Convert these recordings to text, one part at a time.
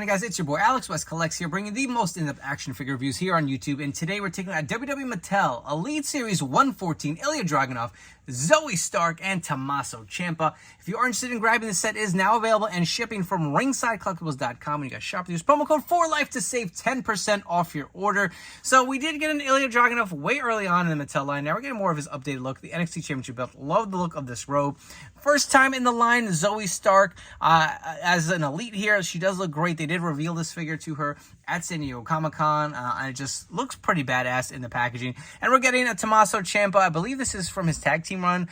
going, guys? It's your boy Alex West Collects here, bringing the most in-depth action figure reviews here on YouTube. And today we're taking a WWE Mattel Elite Series 114 Ilja Dragunov, Zoey Stark, and Tommaso Ciampa. If you are interested in grabbing this set, it is now available and shipping from ringsidecollectibles.com. And you guys shop, use promo code FORLIFE to save 10% off your order. So we did get an Ilja Dragunov way early on in the Mattel line. Now we're getting more of his updated look. The NXT Championship belt. Love the look of this robe. First time in the line, Zoey Stark as an elite here. She does look great. They did reveal this figure to her at San Diego Comic-Con, and it just looks pretty badass in the packaging. And we're getting a Tommaso Ciampa. I believe this is from his tag team run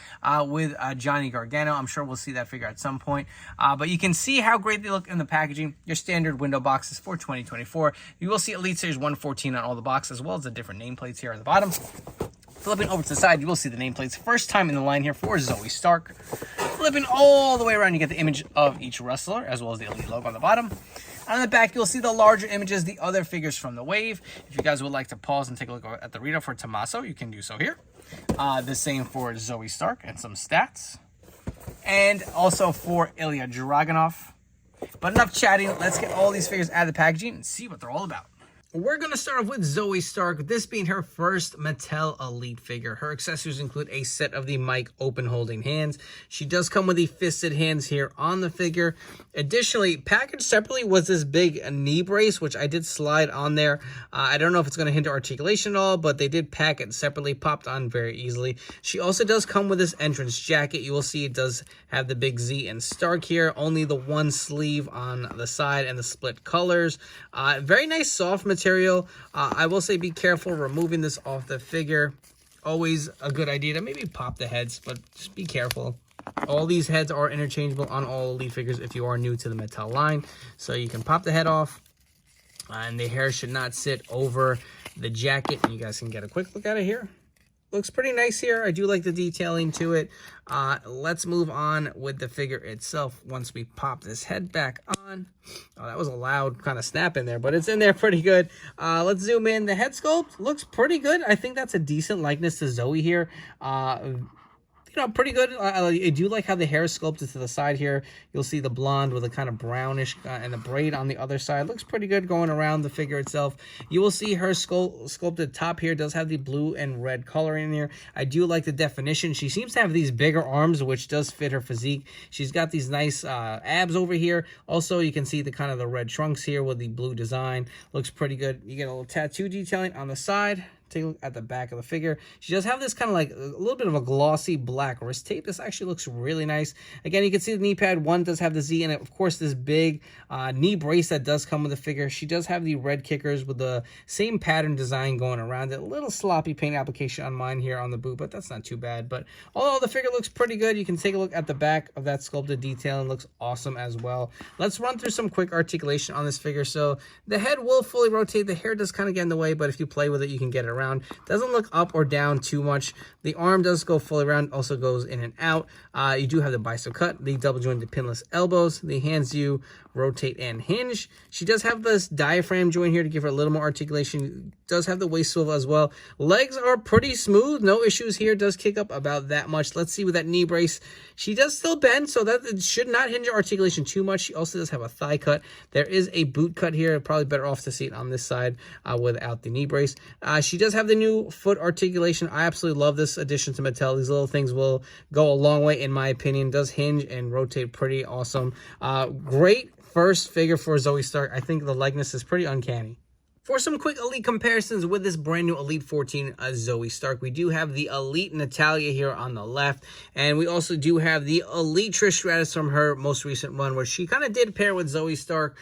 with Johnny Gargano. I'm sure we'll see that figure at some point. But you can see how great they look in the packaging. Your standard window boxes for 2024. You will see Elite Series 114 on all the boxes, as well as the different nameplates here on the bottom. Flipping over to the side, you will see the nameplates. First time in the line here for Zoey Stark. Flipping all the way around, you get the image of each wrestler, as well as the Elite logo on the bottom. On the back, you'll see the larger images, the other figures from the wave. If you guys would like to pause and take a look at the readout for Tommaso, you can do so here. The same for Zoey Stark and some stats. And also for Ilja Dragunov. But enough chatting. Let's get all these figures out of the packaging and see what they're all about. We're going to start off with Zoey Stark, this being her first Mattel Elite figure. Her accessories include a set of the mic open holding hands. She does come with the fisted hands here on the figure. Additionally, packaged separately was this big knee brace, which I did slide on there. I don't know if it's going to hinder articulation at all, but they did pack it separately, popped on very easily. She also does come with this entrance jacket. You will see it does have the big Z and Stark here, only the one sleeve on the side and the split colors. Very nice soft material. I will say be careful removing this off the figure. Always a good idea to maybe pop the heads, but just be careful. All these heads are interchangeable on all Elite figures if you are new to the Mattel line. So you can pop the head off, and the hair should not sit over the jacket. And you guys can get a quick look at it here. Looks pretty nice here. I do like the detailing to it. Let's move on with the figure itself once we pop this head back on. Oh, that was a loud kind of snap in there, but it's in there pretty good. Let's zoom in. The head sculpt looks pretty good. I think that's a decent likeness to Zoey here. You know, pretty good. I do like how the hair is sculpted to the side here. You'll see the blonde with a kind of brownish and the braid on the other side. Looks pretty good going around the figure itself. You will see her sculpted top here does have the blue and red coloring in here. I do like the definition. She seems to have these bigger arms, which does fit her physique. She's got these nice abs over here. Also, you can see the kind of the red trunks here with the blue design. Looks pretty good. You get a little tattoo detailing on the side. Take a look at the back of the figure. She does have this kind of like a little bit of a glossy black wrist tape. This actually looks really nice. Again, you can see the knee pad. One does have the Z in it. Of course, this big knee brace that does come with the figure. She does have the red kickers with the same pattern design going around it. A little sloppy paint application on mine here on the boot, but that's not too bad. But although the figure looks pretty good, you can take a look at the back of that sculpted detail and looks awesome as well. Let's run through some quick articulation on this figure. So the head will fully rotate. The hair does kind of get in the way, but if you play with it, you can get it around. Doesn't look up or down too much. The arm does go fully around, also goes in and out. You do have the bicep cut, the double jointed pinless elbows. The hands do rotate and hinge. She does have this diaphragm joint here to give her a little more articulation. Does have the waist swivel as well. Legs are pretty smooth, no issues here. Does kick up about that much. Let's see with that knee brace. She does still bend, so that it should not hinder articulation too much. She also does have a thigh cut. There is a boot cut here. Probably better off to see it on this side without the knee brace. She does have the new foot articulation. I absolutely love this addition to Mattel. These little things will go a long way in my opinion. Does hinge and rotate pretty awesome. Great first figure for Zoey Stark. I think the likeness is pretty uncanny. For some quick Elite comparisons with this brand new Elite 14 Zoey Stark, we do have the Elite Natalya here on the left, and we also do have the Elite Trish Stratus from her most recent run, where she kind of did pair with Zoey Stark.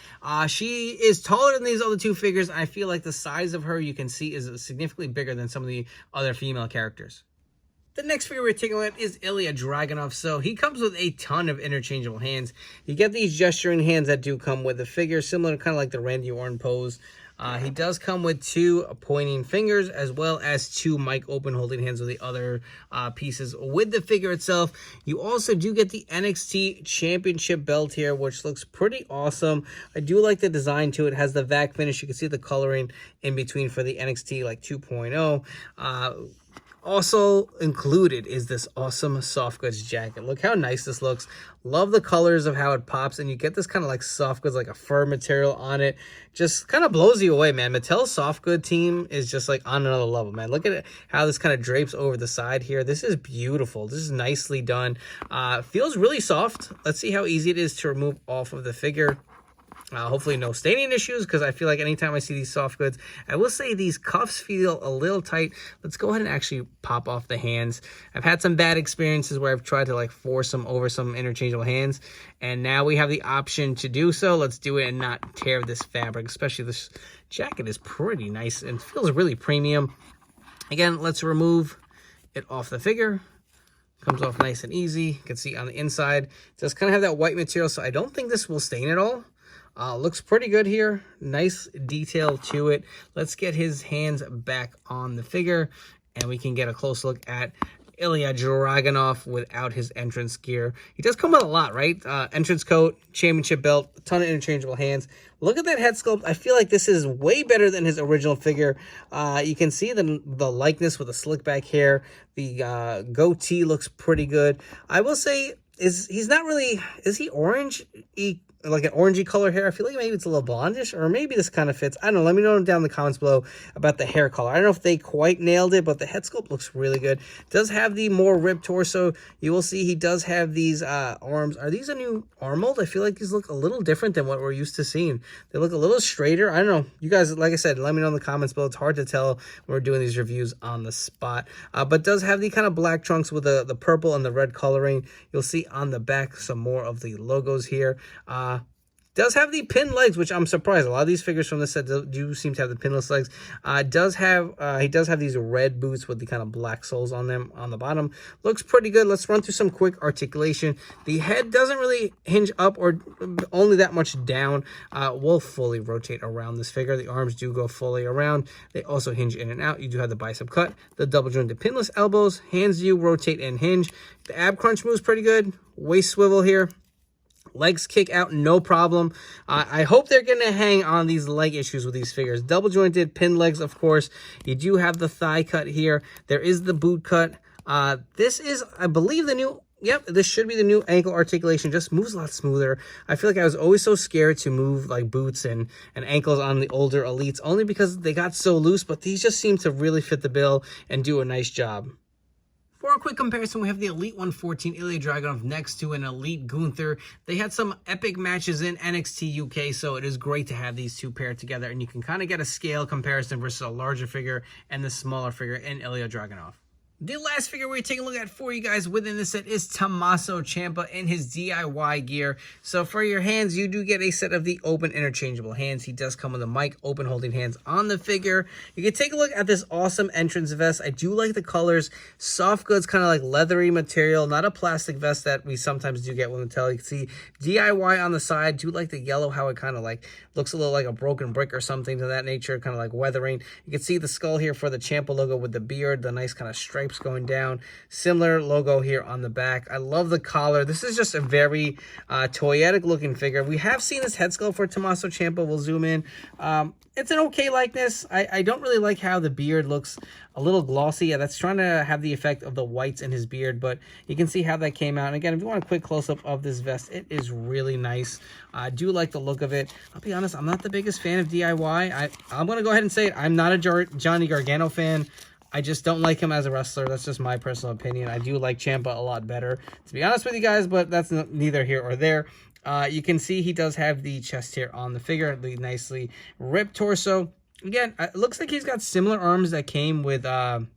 She is taller than these other two figures, and I feel like the size of her, you can see, is significantly bigger than some of the other female characters. The next figure we're taking a look at is Ilja Dragunov. So he comes with a ton of interchangeable hands. You get these gesturing hands that do come with the figure, similar to kind of like the Randy Orton pose. He does come with two pointing fingers as well as two mic open holding hands with the other pieces with the figure itself. You also do get the NXT Championship belt here, which looks pretty awesome. I do like the design to it. It has the vac finish. You can see the coloring in between for the NXT like 2.0. Also included is this awesome soft goods jacket. Look how nice this looks. Love the colors of how it pops, and you get this kind of like soft goods, like a fur material on it. Just kind of blows you away, man. Mattel's soft good team is just like on another level, man. Look at it, how this kind of drapes over the side here. This is beautiful. This is nicely done. Feels really soft. Let's see how easy it is to remove off of the figure. Hopefully no staining issues, because I feel like anytime I see these soft goods, I will say these cuffs feel a little tight. Let's go ahead and actually pop off the hands. I've had some bad experiences where I've tried to like force them over some interchangeable hands, and now we have the option to do so. Let's do it and not tear this fabric, especially this jacket is pretty nice and feels really premium. Again, let's remove it off the figure. Comes off nice and easy. You can see on the inside, it does kind of have that white material, so I don't think this will stain at all. Looks pretty good here. Nice detail to it. Let's get his hands back on the figure, and we can get a close look at Ilja Dragunov without his entrance gear. He does come with a lot, right? Entrance coat, championship belt, a ton of interchangeable hands. Look at that head sculpt. I feel like this is way better than his original figure. You can see the likeness with the slick back hair. The goatee looks pretty good. I will say, he's not really, is he orange? Like an orangey color hair. I feel like maybe it's a little blondish, or maybe this kind of fits. I don't know. Let me know down in the comments below about the hair color. I don't know if they quite nailed it, but the head sculpt looks really good. Does have the more ripped torso. You will see he does have these arms. Are these a new arm mold? I feel like these look a little different than what we're used to seeing. They look a little straighter. I don't know. You guys, like I said, let me know in the comments below. It's hard to tell when we're doing these reviews on the spot. But does have the kind of black trunks with the purple and the red coloring. You'll see on the back some more of the logos here. Does have the pin legs, which I'm surprised. A lot of these figures from this set do seem to have the pinless legs. He does have these red boots with the kind of black soles on them on the bottom. Looks pretty good. Let's run through some quick articulation. The head doesn't really hinge up or only that much down. Will fully rotate around this figure. The arms do go fully around. They also hinge in and out. You do have the bicep cut, the double jointed pinless elbows. Hands do rotate and hinge. The ab crunch moves pretty good. Waist swivel here. Legs kick out, no problem. I hope they're going to hang on these leg issues with these figures. Double jointed, pin legs, of course. You do have the thigh cut here. There is the boot cut. This is, I believe, the new... Yep, this should be the new ankle articulation. Just moves a lot smoother. I feel like I was always so scared to move like boots and ankles on the older elites, only because they got so loose, but these just seem to really fit the bill and do a nice job. For a quick comparison, we have the Elite 114 Ilja Dragunov next to an Elite Gunther. They had some epic matches in NXT UK, so it is great to have these two paired together, and you can kind of get a scale comparison versus a larger figure and the smaller figure in Ilja Dragunov. The last figure we're taking a look at for you guys within this set is Tommaso Ciampa in his DIY gear. So for your hands, you do get a set of the open interchangeable hands. He does come with a mic open holding hands on the figure. You can take a look at this awesome entrance vest. I do like the colors. Soft goods, kind of like leathery material, not a plastic vest that we sometimes do get with Mattel. You can see DIY on the side. Do like the yellow, how it kind of like looks a little like a broken brick or something to that nature, kind of like weathering. You can see the skull here for the Ciampa logo with the beard, the nice kind of stripes going down. Similar logo here on the back. I love the collar. This is just a very toyetic looking figure. We have seen this head sculpt for Tommaso Ciampa. We'll zoom in. It's an okay likeness. I don't really like how the beard looks a little glossy. Yeah, that's trying to have the effect of the whites in his beard, but you can see how that came out. And again, if you want a quick close-up of this vest, it is really nice. I do like the look of it. I'll be honest, I'm not the biggest fan of DIY. I'm going to go ahead and say it. I'm not a Johnny Gargano fan. I just don't like him as a wrestler. That's just my personal opinion. I do like Ciampa a lot better, to be honest with you guys, but that's neither here or there. You can see he does have the chest here on the figure, the nicely ripped torso. Again, it looks like he's got similar arms that came with Ilja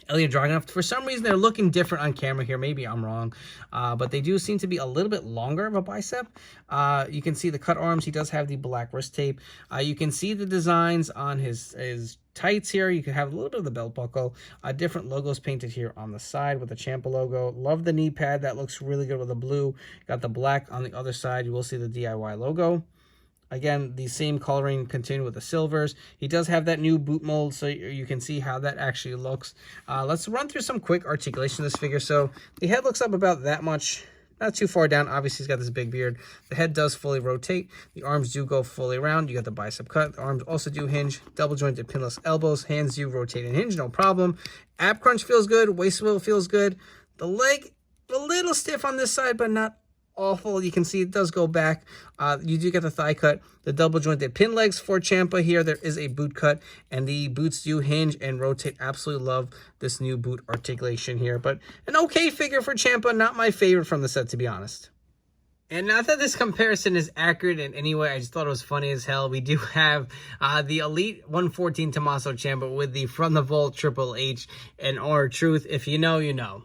Dragunov. For some reason, they're looking different on camera here. Maybe I'm wrong, but they do seem to be a little bit longer of a bicep. You can see the cut arms. He does have the black wrist tape. You can see the designs on his tights here. You can have a little bit of the belt buckle. Different logos painted here on the side with the Ciampa logo. Love the knee pad. That looks really good with the blue. Got the black on the other side. You will see the DIY logo. Again, the same coloring continued with the silvers. He does have that new boot mold, so you can see how that actually looks. Let's run through some quick articulation of this figure. So the head looks up about that much not too far down. Obviously, he's got this big beard. The head does fully rotate. The arms do go fully around. You got the bicep cut. The arms also do hinge. Double jointed pinless elbows. Hands do rotate and hinge, no problem. Ab crunch feels good. Waist swivel feels good. The leg, a little stiff on this side, but not awful. You can see it does go back. You do get the thigh cut, the double jointed pin legs for Ciampa here. There is a boot cut, and the boots do hinge and rotate. Absolutely love this new boot articulation here, but an okay figure for Ciampa. Not my favorite from the set, to be honest. And not that this comparison is accurate in any way, I just thought it was funny as hell. We do have the Elite 114 Tommaso Ciampa with the From the Vault Triple H and R-Truth. If you know, you know.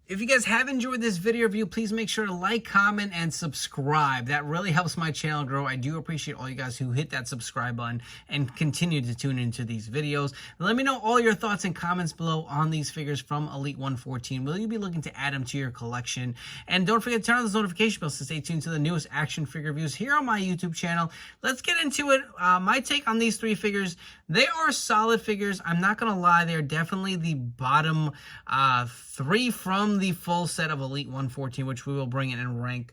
If you guys have enjoyed this video review, please make sure to like, comment, and subscribe. That really helps my channel grow. I do appreciate all you guys who hit that subscribe button and continue to tune into these videos. Let me know all your thoughts and comments below on these figures from Elite 114. Will you be looking to add them to your collection? And don't forget to turn on those notification bells to stay tuned to the newest action figure reviews here on my YouTube channel. Let's get into it. My take on these three figures, they are solid figures. I'm not going to lie. They're definitely the bottom three from the full set of Elite 114, which we will bring in and rank.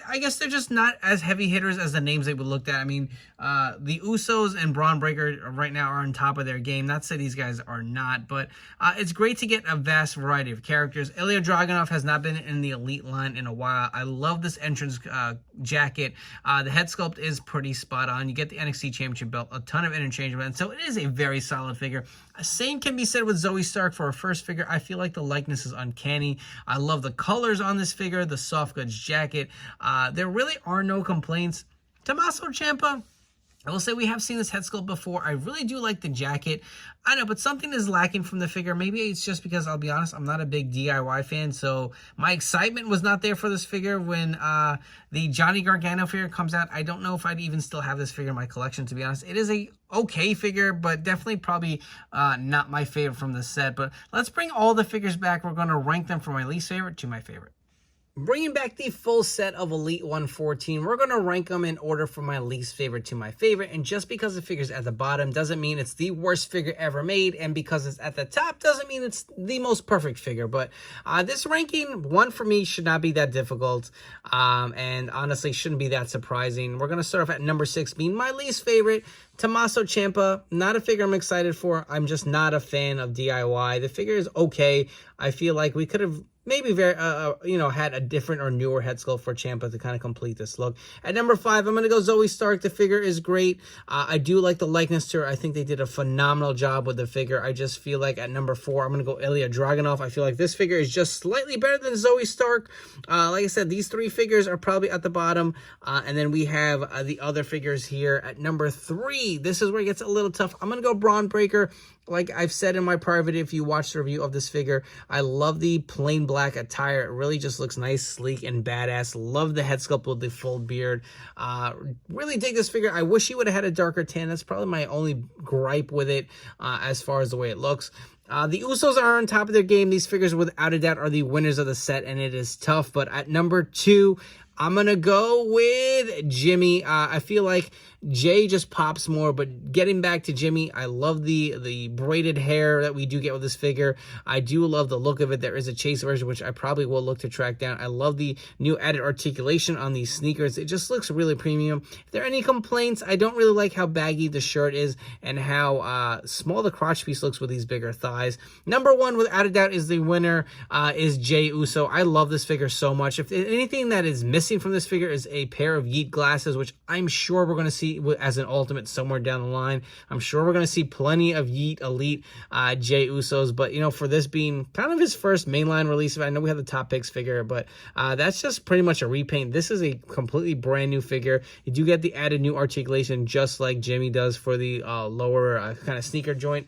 I guess they're just not as heavy hitters as the names they would look at. I mean, the Usos and Braun Breaker right now are on top of their game. Not to say these guys are not, but it's great to get a vast variety of characters. Ilja Dragunov has not been in the Elite line in a while. I love this entrance jacket. The head sculpt is pretty spot on. You get the NXT Championship belt, a ton of interchangeable, and so it is a very solid figure. Same can be said with Zoey Stark for her first figure. I feel like the likeness is uncanny. I love the colors on this figure, the soft goods jacket. There really are no complaints. Tommaso Ciampa, I will say we have seen this head sculpt before. I really do like the jacket. I know, but something is lacking from the figure. Maybe it's just because, I'll be honest, I'm not a big DIY fan, so my excitement was not there for this figure when the Johnny Gargano figure comes out. I don't know if I'd even still have this figure in my collection, to be honest. It is a okay figure, but definitely probably not my favorite from the set. But let's bring all the figures back. We're going to rank them from my least favorite to my favorite. Bringing back the full set of Elite 114, we're going to rank them in order from my least favorite to my favorite. And just because the figure's at the bottom doesn't mean it's the worst figure ever made. And because it's at the top doesn't mean it's the most perfect figure. But this ranking, one for me, should not be that difficult. And honestly, shouldn't be that surprising. We're going to start off at number 6, being my least favorite. Tommaso Ciampa, not a figure I'm excited for. I'm just not a fan of DIY. The figure is okay. I feel like we could have maybe had a different or newer head sculpt for Ciampa to kind of complete this look. At number 5, I'm going to go Zoey Stark. The figure is great. I do like the likeness to her. I think they did a phenomenal job with the figure. I just feel like at number 4, I'm going to go Ilja Dragunov. I feel like this figure is just slightly better than Zoey Stark. Like I said, these three figures are probably at the bottom. And then we have the other figures here at number 3. This is where it gets a little tough. I'm going to go Braun Breaker. Like I've said in my prior video, if you watch the review of this figure, I love the plain black attire. It really just looks nice, sleek, and badass. Love the head sculpt with the full beard. Really dig this figure. I wish he would have had a darker tan. That's probably my only gripe with it as far as the way it looks. The Usos are on top of their game. These figures, without a doubt, are the winners of the set, and it is tough. But at number 2, I'm going to go with Jimmy. I feel like Jay just pops more, but getting back to Jimmy, I love the braided hair that we do get with this figure. I do love the look of it. There is a chase version, which I probably will look to track down. I love the new added articulation on these sneakers. It just looks really premium. If there are any complaints, I don't really like how baggy the shirt is and how small the crotch piece looks with these bigger thighs. Number 1, without a doubt, is the winner, is Jey Uso. I love this figure so much. If anything that is missing from this figure is a pair of Yeet glasses, which I'm sure we're going to see as an ultimate somewhere down the line. I'm sure we're going to see plenty of Yeet Elite Jey Usos, but for this being kind of his first mainline release, I know we have the Top Picks figure, but that's just pretty much a repaint. This is a completely brand new figure. You do get the added new articulation just like Jimmy does for the lower kind of sneaker joint.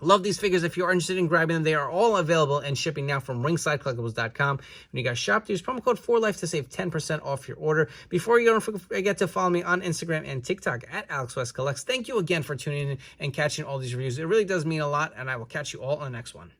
Love these figures. If you're interested in grabbing them, they are all available and shipping now from ringsidecollectibles.com. When you guys shop, use promo code 4LIFE to save 10% off your order. Before you go, don't forget to follow me on Instagram and TikTok at AlexWestCollects. Thank you again for tuning in and catching all these reviews. It really does mean a lot, and I will catch you all on the next one.